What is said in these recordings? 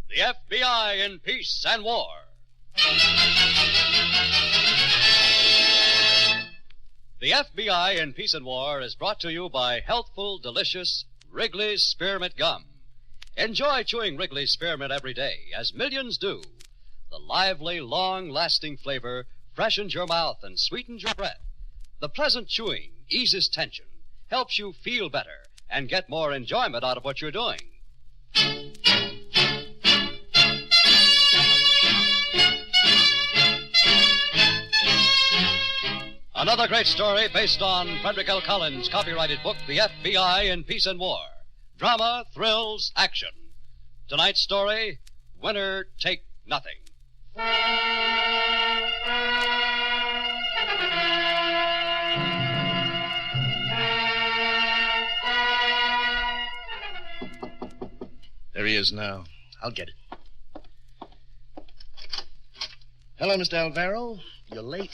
The FBI in Peace and War. The FBI in Peace and War is brought to you by healthful, delicious Wrigley's Spearmint Gum. Enjoy chewing Wrigley's Spearmint every day, as millions do. The lively, long-lasting flavor freshens your mouth and sweetens your breath. The pleasant chewing eases tension, helps you feel better, and get more enjoyment out of what you're doing. Another great story based on Frederick L. Collins' copyrighted book, The FBI in Peace and War. Drama, thrills, action. Tonight's story, Winner Take Nothing. There he is now. I'll get it. Hello, Mr. Alvaro. You're late.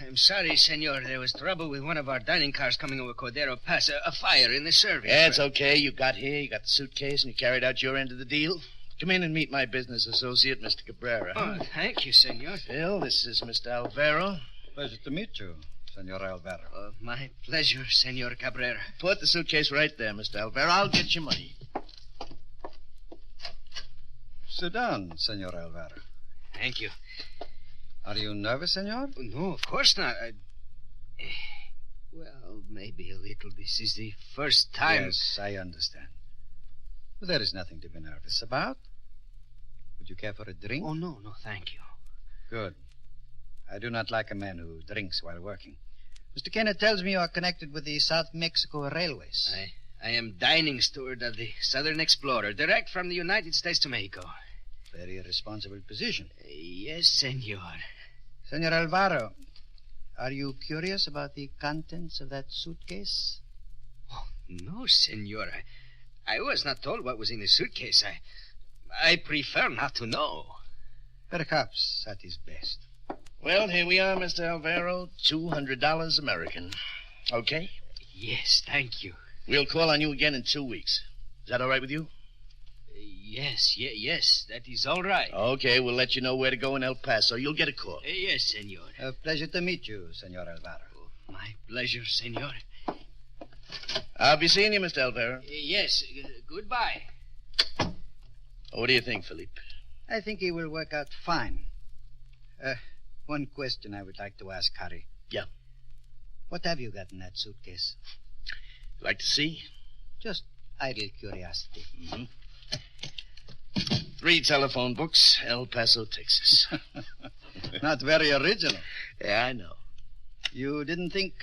I'm sorry, senor. There was trouble with one of our dining cars coming over Cordero Pass. A fire in the service. Yeah, it's okay. You got here, you got the suitcase, and you carried out your end of the deal. Come in and meet my business associate, Mr. Cabrera. Oh, thank you, senor. Phil, this is Mr. Alvaro. Pleasure to meet you, Senor Alvaro. Oh, my pleasure, Senor Cabrera. Put the suitcase right there, Mr. Alvaro. I'll get your money. Sit down, Senor Alvaro. Thank you. Are you nervous, senor? No, of course not. Well, maybe a little. This is the first time. Yes, I understand. Well, there is nothing to be nervous about. Would you care for a drink? Oh, no, thank you. Good. I do not like a man who drinks while working. Mr. Kenneth tells me you are connected with the South Mexico Railways. I am dining steward of the Southern Explorer, direct from the United States to Mexico. Very responsible position. Yes, senor. Senor Alvaro, are you curious about the contents of that suitcase? Oh, no, senor. I was not told what was in the suitcase. I prefer not to know. Perhaps that is best. Well, here we are, Mr. Alvaro. $200 American. Okay? Yes, thank you. We'll call on you again in 2 weeks. Is that all right with you? Yes, that is all right. Okay, we'll let you know where to go in El Paso. You'll get a call. Yes, senor. A pleasure to meet you, Senor Alvaro. Oh, my pleasure, senor. I'll be seeing you, Mr. Alvaro. Yes, goodbye. What do you think, Felipe? I think he will work out fine. One question I would like to ask, Harry. Yeah. What have you got in that suitcase? Like to see? Just idle curiosity. Mm-hmm. 3 telephone books, El Paso, Texas. Not very original. Yeah, I know. You didn't think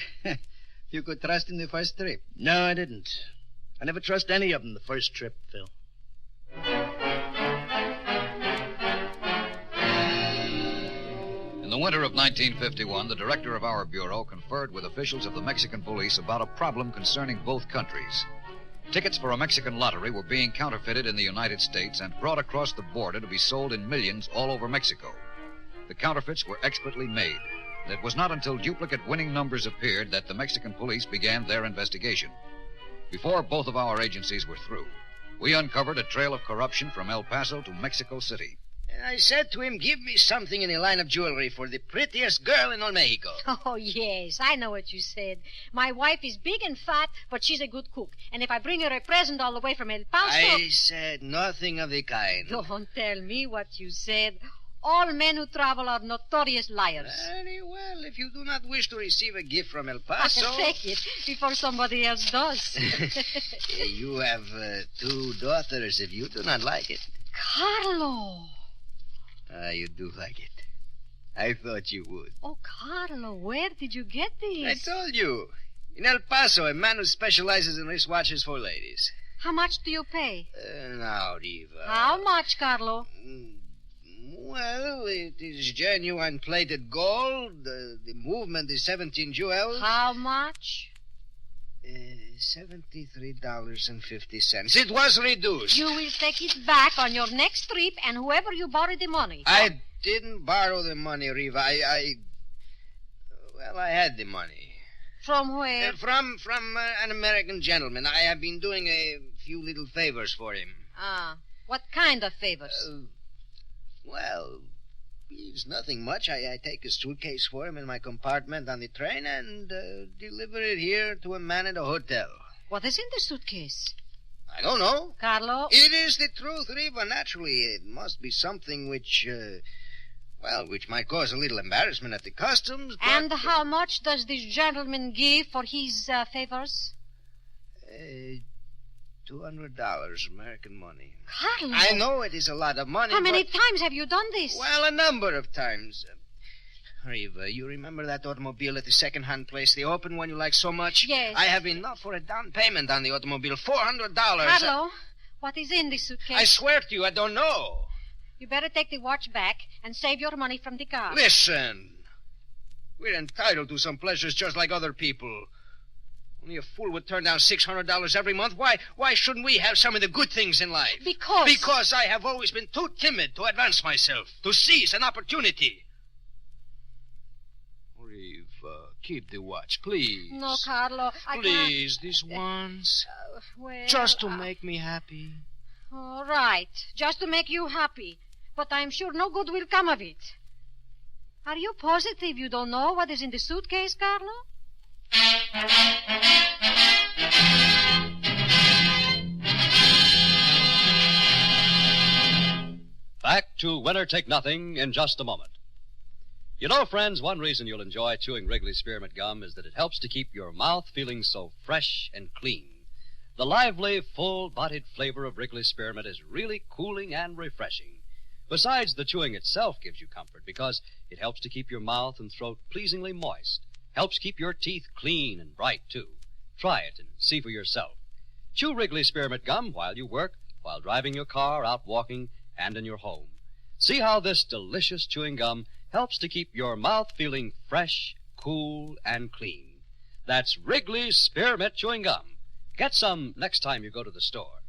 you could trust in the first trip? No, I didn't. I never trust any of them the first trip, Phil. In the winter of 1951, the director of our bureau conferred with officials of the Mexican police about a problem concerning both countries. Tickets for a Mexican lottery were being counterfeited in the United States and brought across the border to be sold in millions all over Mexico. The counterfeits were expertly made, and it was not until duplicate winning numbers appeared that the Mexican police began their investigation. Before both of our agencies were through, we uncovered a trail of corruption from El Paso to Mexico City. I said to him, give me something in the line of jewelry for the prettiest girl in all Mexico. Oh, yes, I know what you said. My wife is big and fat, but she's a good cook. And if I bring her a present all the way from El Paso... I said nothing of the kind. Don't tell me what you said. All men who travel are notorious liars. Very well. If you do not wish to receive a gift from El Paso... I'll take it before somebody else does. You have 2 daughters if you do not like it. Carlo! You do like it. I thought you would. Oh, Carlo, where did you get these? I told you. In El Paso, a man who specializes in wristwatches for ladies. How much do you pay? Now, Riva. How much, Carlo? Well, it is genuine plated gold. The movement is 17 jewels. How much? $73.50. It was reduced. You will take it back on your next trip, and whoever you borrowed the money. I didn't borrow the money, Riva. I had the money. From where? From an American gentleman. I have been doing a few little favors for him. Ah, what kind of favors? Well, it's nothing much. I take a suitcase for him in my compartment on the train and deliver it here to a man at a hotel. What is in the suitcase? I don't know. Carlo? It is the truth, Reva. Naturally, it must be something which might cause a little embarrassment at the customs. But, And how much does this gentleman give for his favors? $200 American money. Carlo? I know it is a lot of money. How many but- times have you done this? Well, a number of times. Reva, you remember that automobile at the second-hand place, the open one you like so much? Yes. I have enough for a down payment on the automobile, $400. Carlo, what is in the suitcase? I swear to you, I don't know. You better take the watch back and save your money from the car. Listen, we're entitled to some pleasures just like other people. Only a fool would turn down $600 every month. Why shouldn't we have some of the good things in life? Because I have always been too timid to advance myself, to seize an opportunity. Reva, keep the watch, please. No, Carlo, I can't. Please, this once. Well, Just to make me happy. All right, just to make you happy. But I'm sure no good will come of it. Are you positive you don't know what is in the suitcase, Carlo? Back to Winner Take Nothing in just a moment. You know, friends, one reason you'll enjoy chewing Wrigley's Spearmint Gum is that it helps to keep your mouth feeling so fresh and clean. The lively, full-bodied flavor of Wrigley's Spearmint is really cooling and refreshing. Besides, the chewing itself gives you comfort because it helps to keep your mouth and throat pleasingly moist. Helps keep your teeth clean and bright, too. Try it and see for yourself. Chew Wrigley's Spearmint Gum while you work, while driving your car, out walking, and in your home. See how this delicious chewing gum helps to keep your mouth feeling fresh, cool, and clean. That's Wrigley's Spearmint Chewing Gum. Get some next time you go to the store.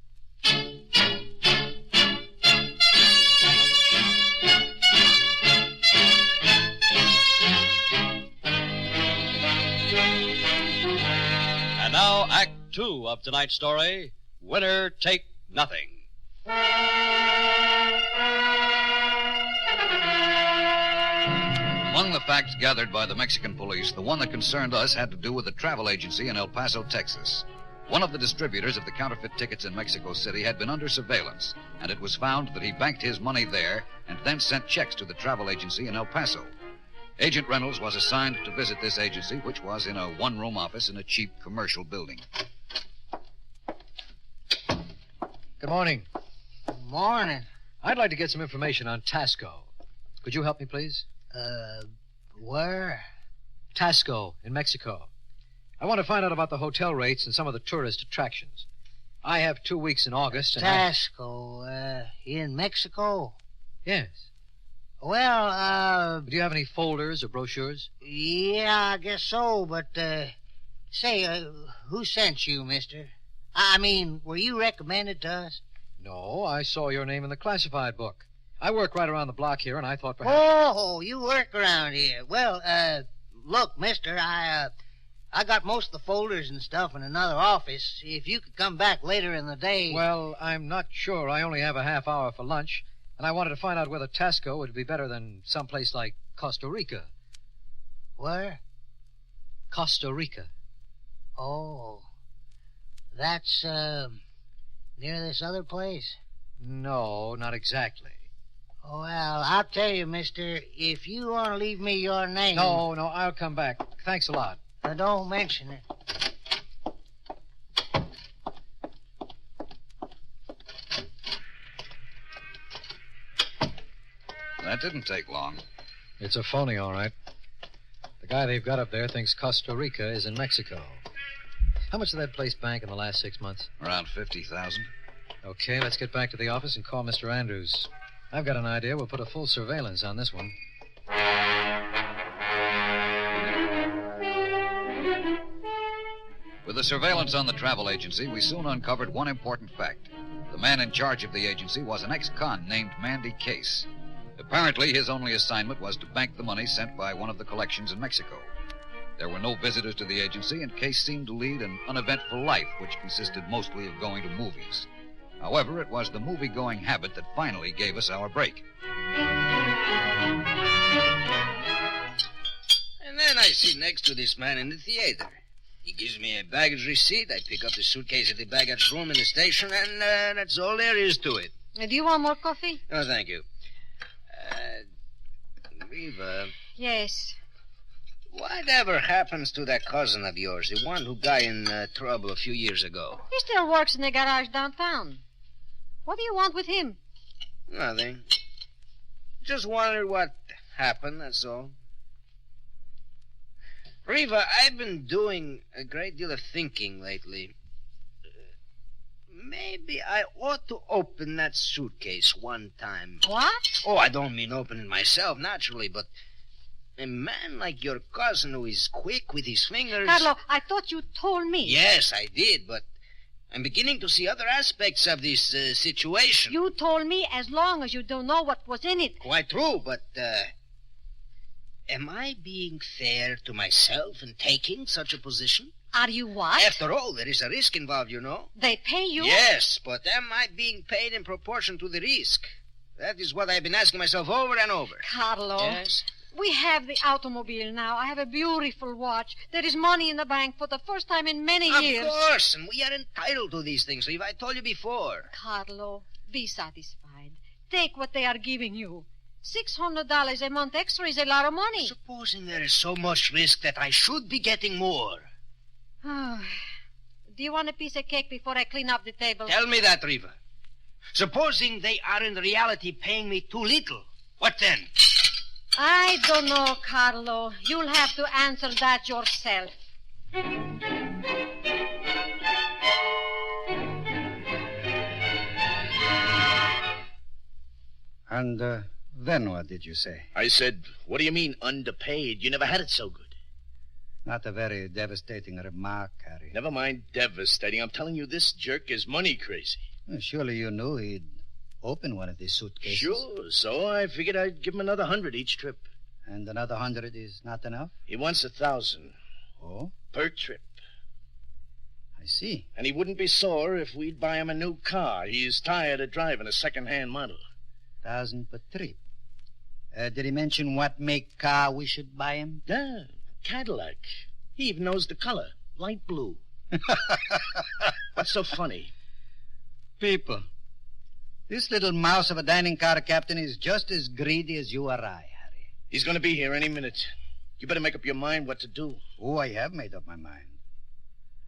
And now, Act 2 of tonight's story, Winner Take Nothing. Among the facts gathered by the Mexican police, the one that concerned us had to do with a travel agency in El Paso, Texas. One of the distributors of the counterfeit tickets in Mexico City had been under surveillance, and it was found that he banked his money there and then sent checks to the travel agency in El Paso. Agent Reynolds was assigned to visit this agency, which was in a one-room office in a cheap commercial building. Good morning. Morning. I'd like to get some information on Tasco. Could you help me, please? Where? Tasco in Mexico. I want to find out about the hotel rates and some of the tourist attractions. I have 2 weeks in August and Tasco, in Mexico? Yes. Well, Do you have any folders or brochures? yeah, I guess so, but, say, who sent you, mister? I mean, were you recommended to us? No, I saw your name in the classified book. I work right around the block here, and I thought perhaps... Oh, you work around here. Well, look, mister, I got most of the folders and stuff in another office. If you could come back later in the day... Well, I'm not sure. I only have a half hour for lunch, and I wanted to find out whether Tasco would be better than someplace like Costa Rica. Where? Costa Rica. Oh, that's, near this other place? No, not exactly. Oh, well, I'll tell you, mister, if you want to leave me your name... No, I'll come back. Thanks a lot. Don't mention it. That didn't take long. It's a phony, all right. The guy they've got up there thinks Costa Rica is in Mexico. How much did that place bank in the last 6 months? Around 50,000. Okay, let's get back to the office and call Mr. Andrews. I've got an idea. We'll put a full surveillance on this one. With the surveillance on the travel agency, we soon uncovered one important fact. The man in charge of the agency was an ex-con named Mandy Case. Apparently, his only assignment was to bank the money sent by one of the collections in Mexico. There were no visitors to the agency, and Case seemed to lead an uneventful life, which consisted mostly of going to movies. However, it was the movie-going habit that finally gave us our break. And then I sit next to this man in the theater. He gives me a baggage receipt. I pick up the suitcase at the baggage room in the station, and that's all there is to it. Do you want more coffee? No, thank you. Reva. Yes. Whatever happens to that cousin of yours, the one who got in trouble a few years ago? He still works in the garage downtown. What do you want with him? Nothing. Just wondered what happened, that's all. Reva, I've been doing a great deal of thinking lately. Maybe I ought to open that suitcase one time. What? Oh, I don't mean open it myself, naturally, but a man like your cousin who is quick with his fingers... Carlo, I thought you told me. Yes, I did, but I'm beginning to see other aspects of this situation. You told me as long as you don't know what was in it. Quite true, but, am I being fair to myself in taking such a position? Are you what? After all, there is a risk involved, you know. They pay you? Yes, but am I being paid in proportion to the risk? That is what I've been asking myself over and over. Carlo. Yes? We have the automobile now. I have a beautiful watch. There is money in the bank for the first time in many years. Of course, and we are entitled to these things, Eve. I told you before. Carlo, be satisfied. Take what they are giving you. $600 a month extra is a lot of money. Supposing there is so much risk that I should be getting more. Do you want a piece of cake before I clean up the table? Tell me that, Reva. Supposing they are in reality paying me too little, what then? I don't know, Carlo. You'll have to answer that yourself. And then what did you say? I said, what do you mean, underpaid? You never had it so good. Not a very devastating remark, Harry. Never mind devastating. I'm telling you, this jerk is money crazy. Well, surely you knew he'd open one of these suitcases. Sure, so I figured I'd give him another 100 each trip. And another 100 is not enough? He wants 1,000. Oh? Per trip. I see. And he wouldn't be sore if we'd buy him a new car. He's tired of driving a second-hand model. 1,000 per trip. Did he mention what make car we should buy him? Yeah, Cadillac. He even knows the color. Light blue. What's so funny? People. This little mouse of a dining car captain is just as greedy as you or I, Harry. He's going to be here any minute. You better make up your mind what to do. Oh, I have made up my mind.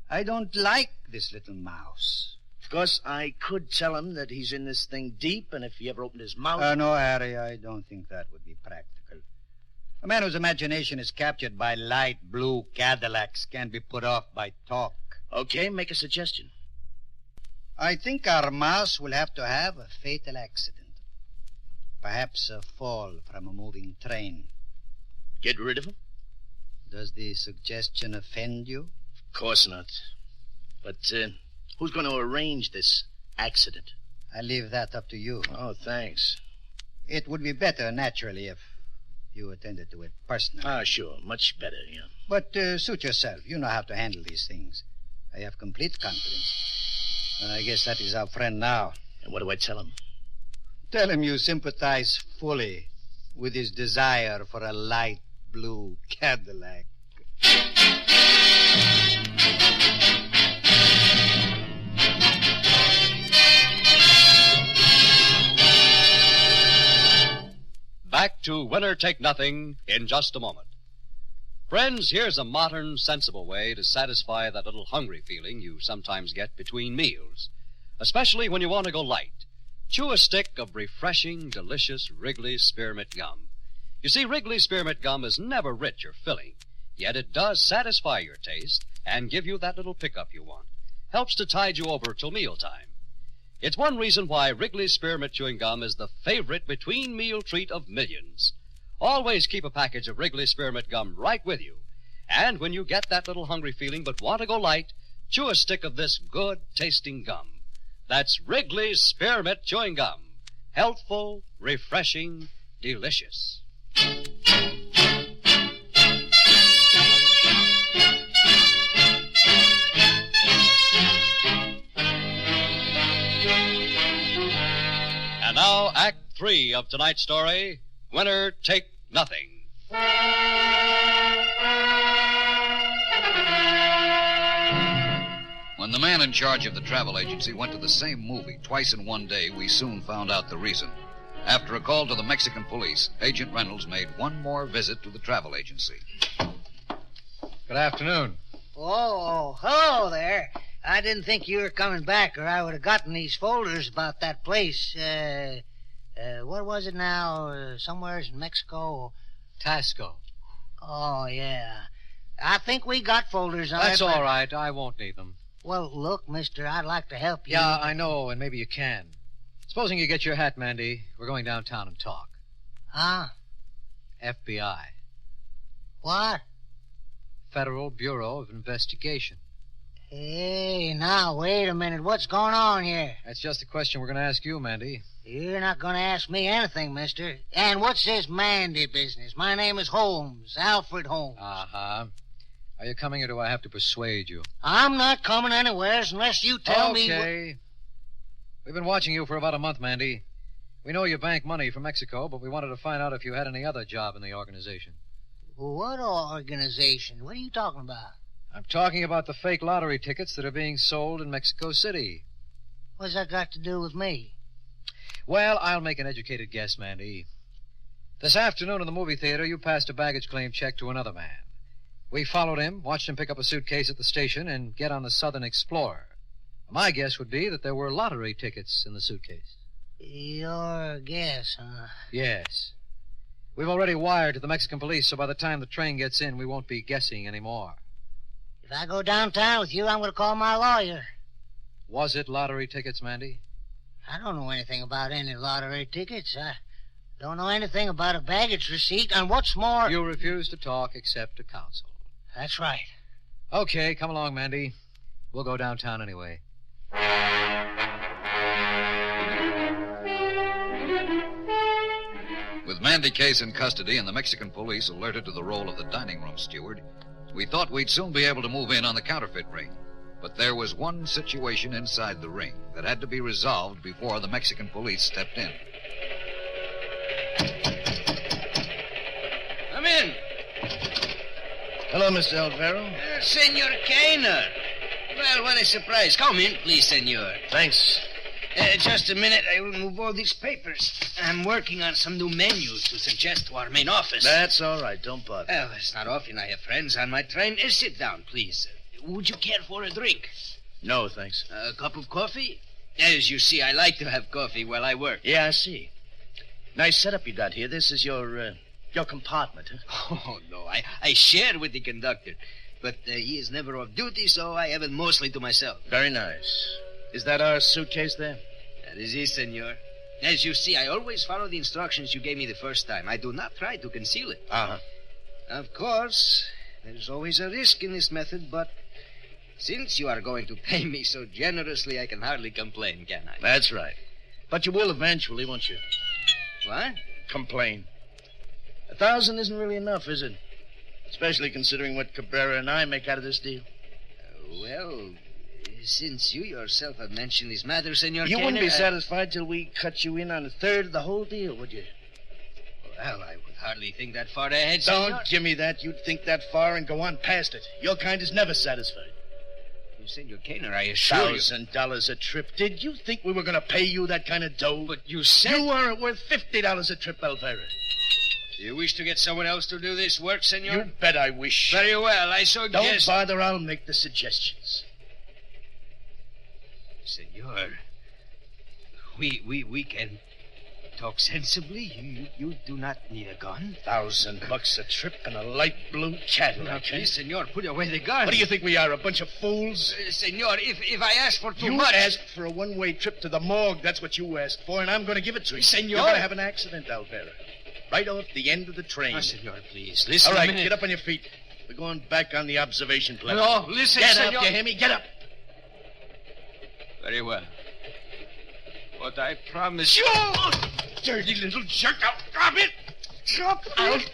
I don't like this little mouse. Of course, I could tell him that he's in this thing deep, and if he ever opened his mouth... No, Harry, I don't think that would be practical. A man whose imagination is captured by light blue Cadillacs can't be put off by talk. Okay, make a suggestion. I think our mouse will have to have a fatal accident. Perhaps a fall from a moving train. Get rid of him? Does the suggestion offend you? Of course not. But who's going to arrange this accident? I leave that up to you. Oh, thanks. It would be better, naturally, if you attended to it personally. Ah, sure. Much better, yeah. But suit yourself. You know how to handle these things. I have complete confidence. I guess that is our friend now. And what do I tell him? Tell him you sympathize fully with his desire for a light blue Cadillac. Back to Winner Take Nothing in just a moment. Friends, here's a modern, sensible way to satisfy that little hungry feeling you sometimes get between meals, especially when you want to go light. Chew a stick of refreshing, delicious Wrigley's Spearmint Gum. You see, Wrigley's Spearmint Gum is never rich or filling, yet it does satisfy your taste and give you that little pickup you want. Helps to tide you over till mealtime. It's one reason why Wrigley's Spearmint Chewing Gum is the favorite between-meal treat of millions. Always keep a package of Wrigley's Spearmint Gum right with you. And when you get that little hungry feeling but want to go light, chew a stick of this good-tasting gum. That's Wrigley's Spearmint Chewing Gum. Healthful, refreshing, delicious. And now, Act 3 of tonight's story, Winner Take Nothing. When the man in charge of the travel agency went to the same movie twice in one day, we soon found out the reason. After a call to the Mexican police, Agent Reynolds made one more visit to the travel agency. Good afternoon. Oh, hello there. I didn't think you were coming back, or I would have gotten these folders about that place. What was it now? Somewheres in Mexico? Tasco. Oh, yeah. I think we got folders on That's it. all right. I won't need them. Well, look, mister, I'd like to help you. Yeah, I know, and maybe you can. Supposing you get your hat, Mandy, we're going downtown and talk. Huh? FBI. What? Federal Bureau of Investigation. Hey, now, wait a minute. What's going on here? That's just a question we're going to ask you, Mandy. You're not going to ask me anything, mister. And what's this Mandy business? My name is Holmes, Alfred Holmes. Uh-huh. Are you coming or do I have to persuade you? I'm not coming anywhere unless you tell me... Okay. We've been watching you for about a month, Mandy. We know you bank money from Mexico, but we wanted to find out if you had any other job in the organization. What organization? What are you talking about? I'm talking about the fake lottery tickets that are being sold in Mexico City. What's that got to do with me? Well, I'll make an educated guess, Mandy. This afternoon in the movie theater, you passed a baggage claim check to another man. We followed him, watched him pick up a suitcase at the station, and get on the Southern Explorer. My guess would be that there were lottery tickets in the suitcase. Your guess, huh? Yes. We've already wired to the Mexican police, so by the time the train gets in, we won't be guessing anymore. If I go downtown with you, I'm going to call my lawyer. Was it lottery tickets, Mandy? I don't know anything about any lottery tickets. I don't know anything about a baggage receipt, and what's more... You refuse to talk except to counsel. That's right. Okay, come along, Mandy. We'll go downtown anyway. With Mandy Case in custody and the Mexican police alerted to the role of the dining room steward, we thought we'd soon be able to move in on the counterfeit ring. But there was one situation inside the ring that had to be resolved before the Mexican police stepped in. Come in. Hello, Mr. Alvaro. Senor Kainer. Well, what a surprise. Come in, please, senor. Thanks. Just a minute. I will move all these papers. I'm working on some new menus to suggest to our main office. That's all right. Don't bother. Well, it's not often I have friends on my train. Sit down, please. Would you care for a drink? No, thanks. A cup of coffee? As you see, I like to have coffee while I work. Yeah, I see. Nice setup you got here. This is your compartment, huh? Oh, no. I share with the conductor. But he is never off duty, so I have it mostly to myself. Very nice. Is that our suitcase there? That is it, senor. As you see, I always follow the instructions you gave me the first time. I do not try to conceal it. Uh-huh. Of course, there's always a risk in this method, but since you are going to pay me so generously, I can hardly complain, can I? That's right. But you will eventually, won't you? What? Complain. 1,000 isn't really enough, is it? Especially considering what Cabrera and I make out of this deal. Well, since you yourself have mentioned this matter, Senor You Kainer, wouldn't be satisfied till we cut you in on a third of the whole deal, would you? Well, I would hardly think that far ahead, Don't senor. give me that. You'd think that far and go on past it. Your kind is never satisfied. Senor Kainer, I assure you... $1,000 a trip. Did you think we were going to pay you that kind of dough? But you said... You aren't worth $50 a trip, Alvaro. Do you wish to get someone else to do this work, senor? You bet I wish. Very well, I so Don't guess... bother, I'll make the suggestions. Senor, we can talk sensibly. You do not need a gun. $1,000 a trip in a light blue Cadillac. Now, please, senor, put away the gun. What do you think we are, a bunch of fools? Senor, if I ask for too You much... asked for a one-way trip to the morgue. That's what you asked for, and I'm going to give it to you. Senor! You're going to have an accident, Alvaro. Right off the end of the train. Oh, senor, please, listen All right, a minute. get up on your feet. We're going back on the observation platform. No, listen, Get senor. up, you hear me? Get up. Very well. What I promise you... Dirty little jerk. I'll grab it. Drop out.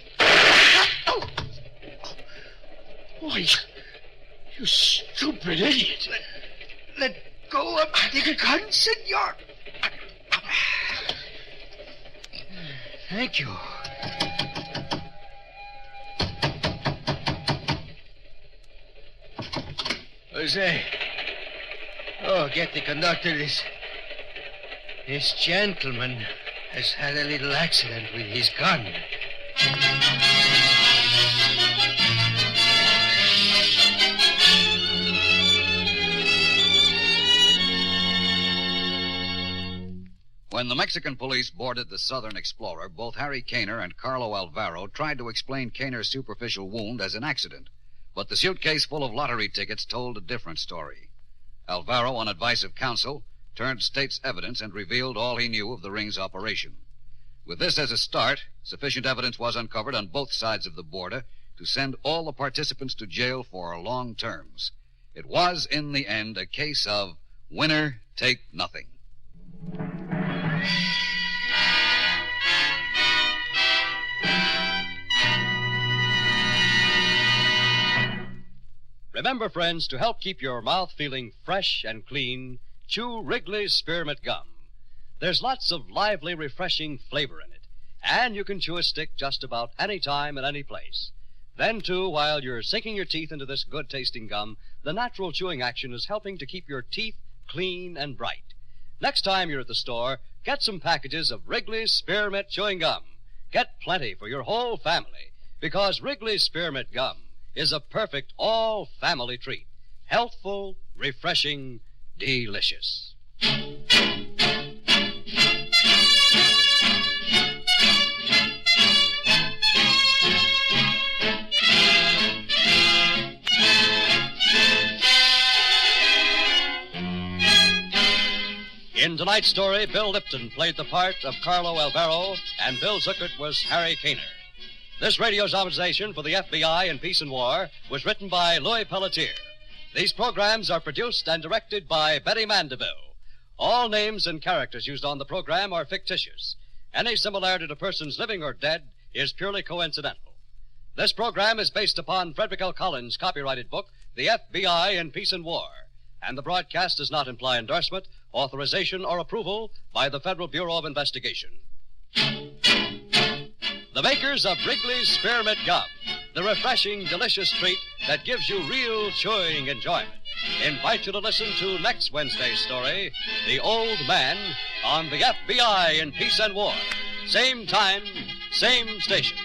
Why, you stupid idiot. Let go of the gun, senor. Thank you. Jose. Oh, get the conductor. This gentleman has had a little accident with his gun. When the Mexican police boarded the Southern Explorer, both Harry Kaner and Carlo Alvaro tried to explain Kaner's superficial wound as an accident. But the suitcase full of lottery tickets told a different story. Alvaro, on advice of counsel, turned state's evidence and revealed all he knew of the ring's operation. With this as a start, sufficient evidence was uncovered on both sides of the border to send all the participants to jail for long terms. It was, in the end, a case of winner take nothing. Remember, friends, to help keep your mouth feeling fresh and clean, chew Wrigley's Spearmint Gum. There's lots of lively, refreshing flavor in it, and you can chew a stick just about any time and any place. Then, too, while you're sinking your teeth into this good-tasting gum, the natural chewing action is helping to keep your teeth clean and bright. Next time you're at the store, get some packages of Wrigley's Spearmint Chewing Gum. Get plenty for your whole family, because Wrigley's Spearmint Gum is a perfect all-family treat. Healthful, refreshing, delicious. In tonight's story, Bill Lipton played the part of Carlo Alvaro, and Bill Zuckert was Harry Kaner. This radio dramatization for the FBI in Peace and War was written by Louis Pelletier. These programs are produced and directed by Betty Mandeville. All names and characters used on the program are fictitious. Any similarity to persons living or dead is purely coincidental. This program is based upon Frederick L. Collins' copyrighted book, The FBI in Peace and War, and the broadcast does not imply endorsement, authorization, or approval by the Federal Bureau of Investigation. The makers of Wrigley's Spearmint Gum, the refreshing, delicious treat that gives you real chewing enjoyment, invite you to listen to next Wednesday's story, The Old Man, on the FBI in Peace and War. Same time, same station.